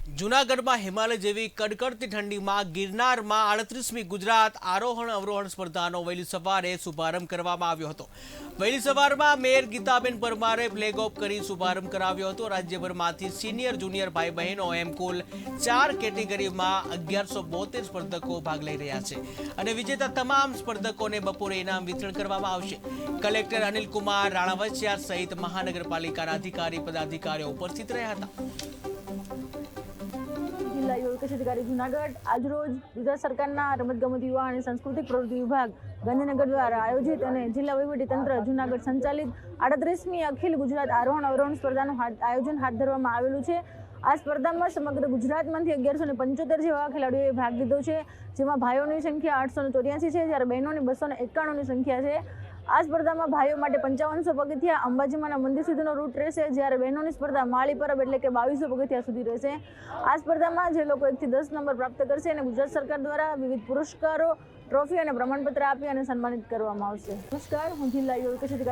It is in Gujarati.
જૂનાગઢમાં હિમાલય જેવી કડકડતી ઠંડીમાં ગિરનારમાં 38મી ગુજરાત આરોહણ અવરોહણ સ્પર્ધાનો વહેલી સવારે શુભારંભ કરવામાં આવ્યો હતો। વહેલી સવારમાં મેયર ગીતાબેન પરમારે ફ્લેગ ઓફ કરી શુભારંભ કરાવ્યો હતો। રાજ્યભરમાંથી સિનિયર જુનિયર ભાઈ બહેનો એમ કુલ 4 કેટેગરીમાં 1172 સ્પર્ધકો ભાગ લઈ રહ્યા છે અને વિજેતા તમામ સ્પર્ધકોને બપોરે ઇનામ વિતરણ કરવામાં આવશે। કલેક્ટર અનિલ કુમાર રાણાવસિયા સહિત મહાનગરપાલિકાના અધિકારી પદાધિકારીઓ ઉપસ્થિત રહ્યા હતા। જિલ્લા યુવા વિકાસ અધિકારી જૂનાગઢ આજરોજ ગુજરાત સરકારના રમતગમત યુવા અને સાંસ્કૃતિક પ્રવૃત્તિ વિભાગ ગાંધીનગર દ્વારા આયોજિત અને જિલ્લા વહીવટીતંત્ર જૂનાગઢ સંચાલિત 38મી અખિલ ગુજરાત આરોહણ અવરોહણ સ્પર્ધાનું આયોજન હાથ ધરવામાં આવેલું છે। આ સ્પર્ધામાં સમગ્ર ગુજરાતમાંથી 1175 જેવા ખેલાડીઓએ ભાગ લીધો છે, જેમાં ભાઈઓની સંખ્યા 884 છે જ્યારે બહેનોની 291ની સંખ્યા છે। આ સ્પર્ધામાં ભાઈઓ માટે 5500 પગથિયા અંબાજીમાના મંદિર સુધીનો રૂટ રહેશે, જ્યારે બહેનોની સ્પર્ધા માળી પરબ એટલે કે 2200 પગથિયા સુધી રહેશે। આ સ્પર્ધામાં જે લોકો 1 થી 10 નંબર પ્રાપ્ત કરશે અને ગુજરાત સરકાર દ્વારા વિવિધ પુરસ્કારો, ટ્રોફી અને પ્રમાણપત્ર આપી અને સન્માનિત કરવામાં આવશે। નમસ્કાર, હું જિલ્લા યુવા વિકાસ અધિકારી